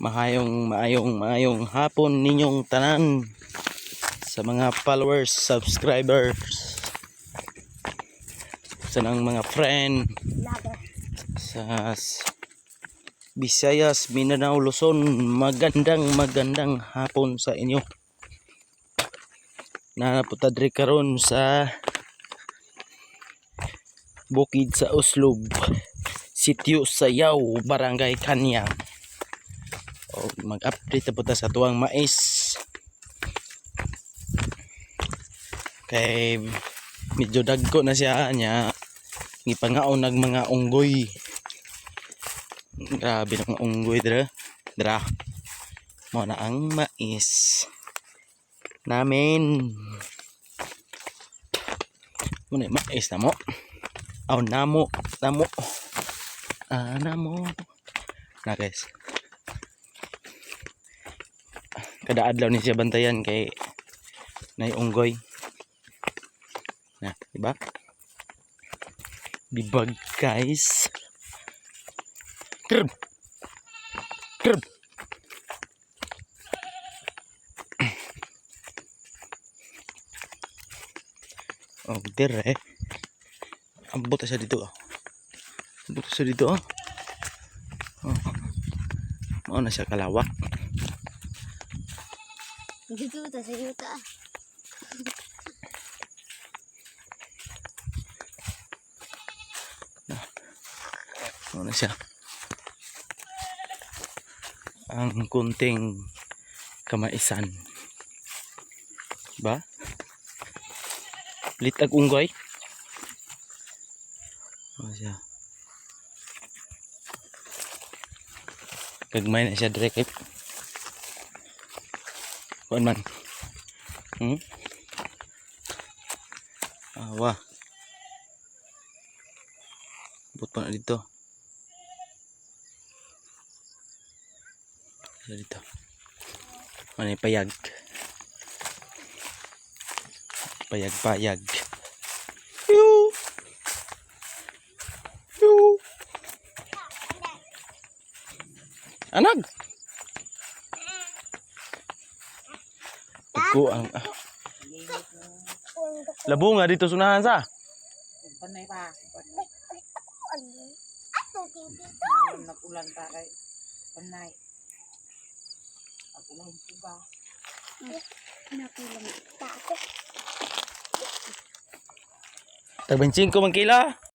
Maayong hapon ninyong tanan sa mga followers, subscribers, sa nang mga friend sa Visayas, Mindanao, Luzon. Magandang hapon sa inyo. Napunta diri karon sa bukid sa Uslob, Sitio Sayaw, Barangay Kanyang. O mag-update po ta sa tuwang mais. Kay medyo dagko na siya nya, gipangaon nag mga unggoy. Grabe ng mga unggoy dra. Mo na ang mais namin. Muna mais na mo. Aw namo. Namo na guys. Kada adlaw ni siya bantayan kay nay unggoy. Na, diba? Bibag guys. Krb. Oh, dire. Ambot sa dito. Oh. Mao na siya kalawak. Dito ta sa yuta. Mao na siya. Ang kunting kamaisan. Ba? Litag unggoy. Mao siya. Gagmay na siya direct. Kuan man. Wah. Buto na dito. Dito. Ano yung payag? Payag. Yoo. Anag. Iko ang labo nga dito sunahan sa. Panay pa. Nakulan pa kay panay. Ako lang ba? Nakulang ta ako. Tag 25 man kila.